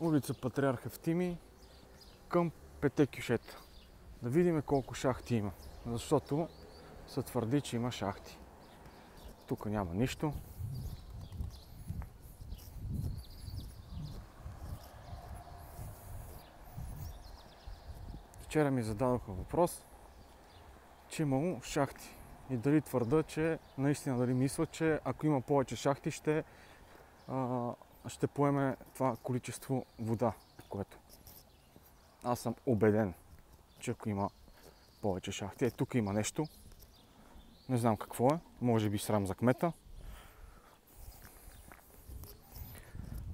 улица Патриарх Евтимий към 5 кюшета. Да видим колко шахти има, защото се твърди, че има шахти. Тук няма нищо. Вчера ми зададоха въпрос, че имало шахти. И дали твърда, че наистина дали мисля, че ако има повече шахти, ще поеме това количество вода, което аз съм убеден, че ако има повече шахти. Тук има нещо. Не знам какво е. Може би срам за кмета.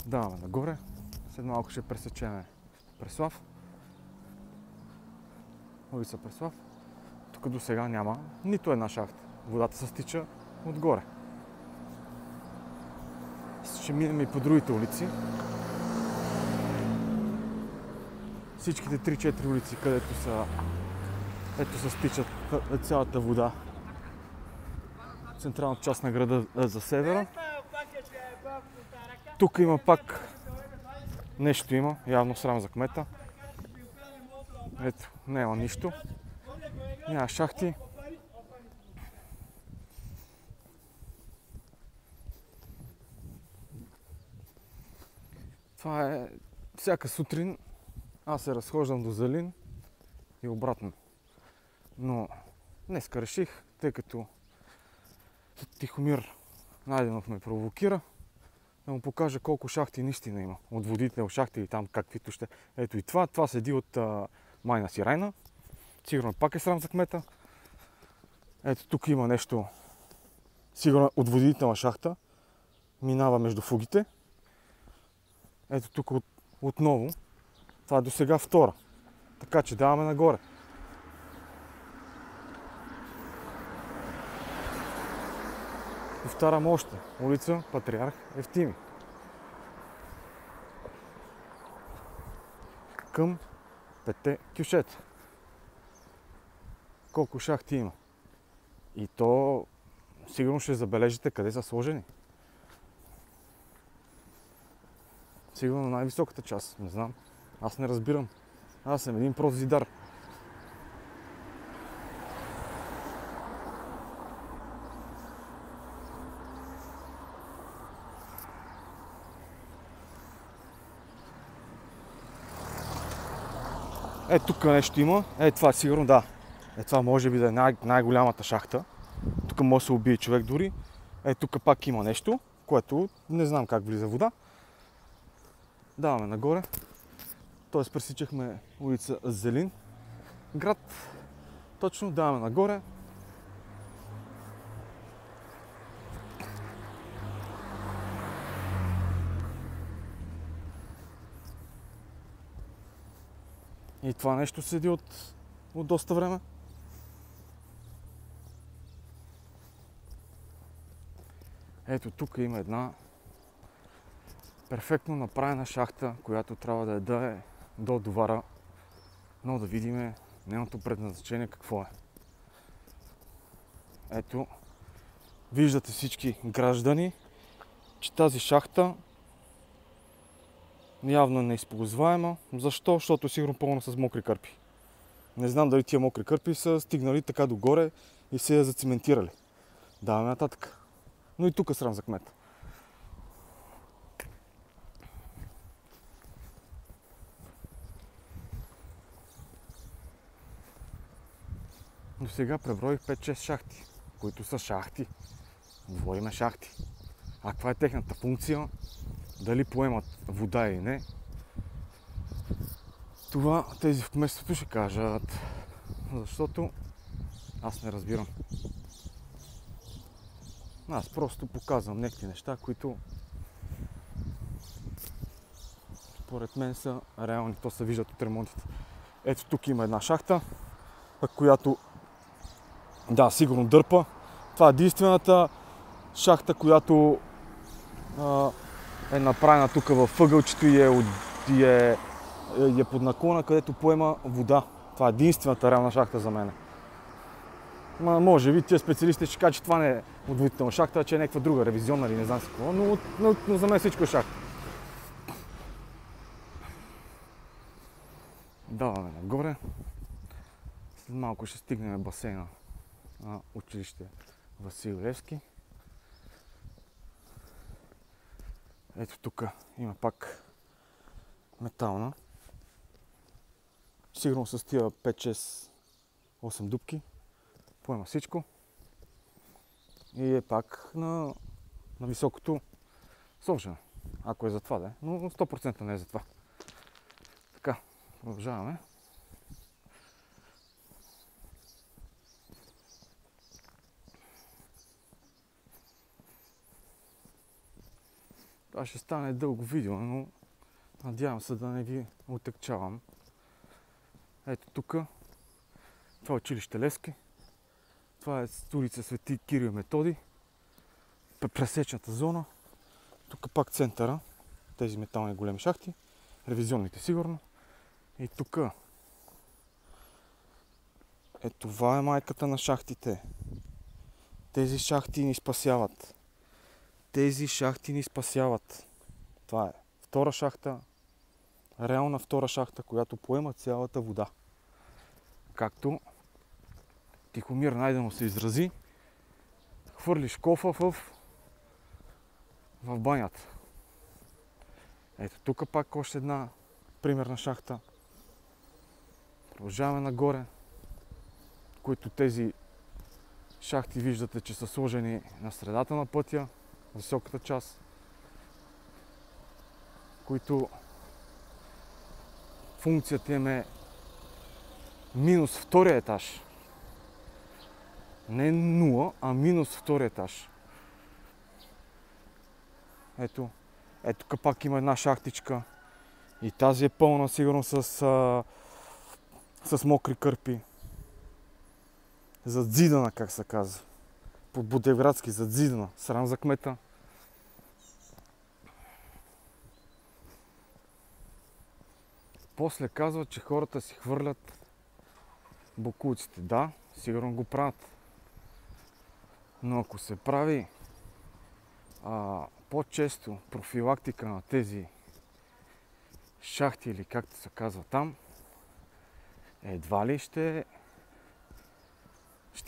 Даваме нагоре. След малко ще пресечеме Преслав. Улица Преслав. Тук до сега няма нито една шахта. Водата се стича отгоре. Ще минем и по другите улици. Всичките 3-4 улици, където се стичат цялата вода. Централната част на града за севера. Тук има пак нещо има, явно срам за кмета. Ето, няма нищо. Няма шахти. Това е всяка сутрин. Аз се разхождам до Зелин и обратно. Но днеска реших, тъй като Тихомир Найденов ме провокира, да му покажа колко шахти наистина има. Отводител шахти или там каквито ще. Ето и това седи от майна си Райна. Сигурно пак е срам за кмета. Ето тук има нещо. Сигурно отводителна шахта. Минава между фугите. Ето тук отново. Това е до сега втора. Така че даваме нагоре. Повтарям още. Улица Патриарх Евтимий. Към 5 кюшета. Колко шахти има. И то сигурно ще забележите къде са сложени. Сигурно най-високата част. Не знам. Аз не разбирам. Аз съм един прост зидар. Тук нещо има. Това сигурно да. Това може би да е най-голямата шахта. Тук може да се убие човек дори. Тук пак има нещо, което не знам как влиза вода. Даваме нагоре. Тоест пресичахме улица Зелин град. Точно даваме нагоре. И това нещо седи от доста време. Ето тук има една перфектно направена шахта, която трябва да я даде до довара, но да видим нейното предназначение какво е. Ето, виждате всички граждани, че тази шахта явно е неизползваема. Защо? Защото е сигурно пълна с мокри кърпи. Не знам дали тия мокри кърпи са стигнали така догоре и се я зацементирали. Даваме нататък. Но и тук е срам за кмета. До сега преброих 5-6 шахти, които са шахти. Говориме шахти. А каква е техната функция? Дали поемат вода или не? Това тези в кметството ще кажат. Защото аз не разбирам. Аз просто показвам някакви неща, които според мен са реални. То се виждат от ремонтите. Ето тук има една шахта, която да, сигурно дърпа. Това е единствената шахта, която е направена тук във ъгълчето и е под наклона, където поема вода. Това е единствената реална шахта за мен. Може би тия специалисти ще кажат, че това не е отводителна шахта, а че е някаква друга ревизионна или не знам си какво, но за мен всичко е шахта. Даваме нагоре. След малко ще стигнем басейна на училище Васил Левски. Ето тук има пак метална. Сигурно с тия 5-6-8 дупки. Поема всичко. И е пак на високото сложено. Ако е за това, да. Но 100% не е за това. Така, продължаваме. Това ще стане дълго видео, но надявам се да не ви отекчавам. Ето тук, това е училище Левски. Това е улица Свети Кирил Методи. Пресечната зона. Тук пак центъра. Тези метални големи шахти. Ревизионните сигурно. И тук. Това е майката на шахтите. Тези шахти ни спасяват. Тези шахти ни спасяват. Това е втора шахта. Реална втора шахта, която поема цялата вода. Както Тихомир Найденов се изрази, хвърлиш кофа в банята. Ето тук пак още една примерна шахта. Продължаваме нагоре, които тези шахти виждате, че са сложени на средата на пътя, високата част, които функцията им е минус втория етаж. Не 0, а минус втория етаж. Ето тук пак има една шахтичка. И тази е пълна сигурно с мокри кърпи. Задзидана, как се казва. По Ботевградски, задзидана. Срам за кмета. После казват, че хората си хвърлят боклуците. Да, сигурно го правят. Но ако се прави по-често профилактика на тези шахти или както се казва там, едва ли ще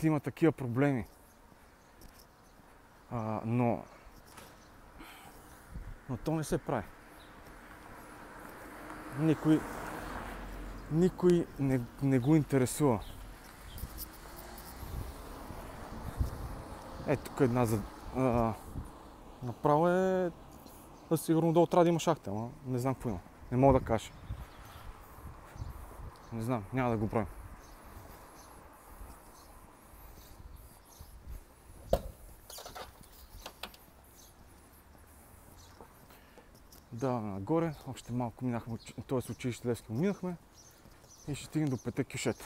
има такива проблеми. Но то не се прави. Никой не го интересува. Ето тук една направо е сигурно долу трябва да има шахта, ама не знам какво има. Не мога да кажа. Не знам, няма да го правим. Даваме нагоре, още малко минахме, т.е. училище Левски минахме и ще стигнем до 5 кюшета.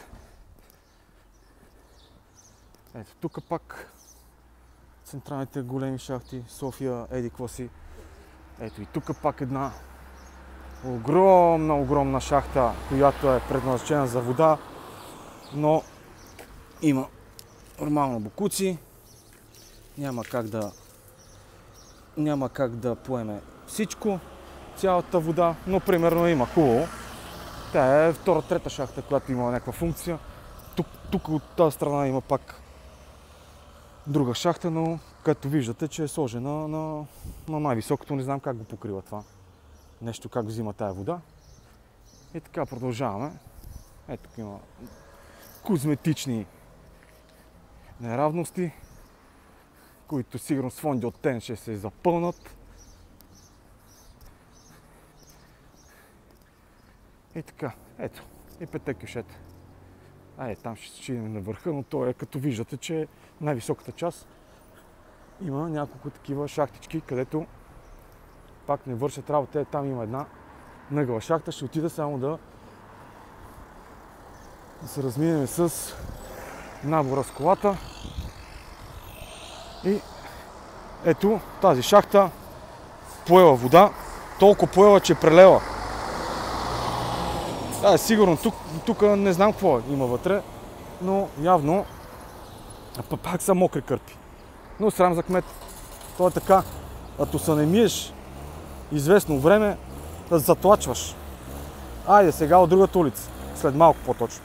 Ето тук пак централните големи шахти, София, еди какво си. Ето и тук пак една огромна шахта, която е предназначена за вода, но има нормално боклуци, няма как да поеме всичко, цялата вода, но примерно има хубаво. Тя е втора-трета шахта, която има някаква функция. Тук от тази страна има пак друга шахта, но като виждате, че е сложена на най-високото, не знам как го покрива това нещо, как взима тая вода. И така продължаваме. Ето тук има козметични неравности, които сигурно с фонди от тен ще се запълнат. И така, ето, и 5 кюшета. Там ще стигнем на върха, но то е като виждате, че най-високата част има няколко такива шахтички, където пак не вършат работа. Там има една нъгъла шахта. Ще отида само да се разминем с набора с колата. И ето тази шахта поела вода, толкова поела, че прелева. Сигурно тук не знам какво има вътре, но явно пак са мокри кърпи. Но срам за кмет. Това е така, като се не миеш известно време, да затлачваш. Айде сега от другата улица. след малко по-точно.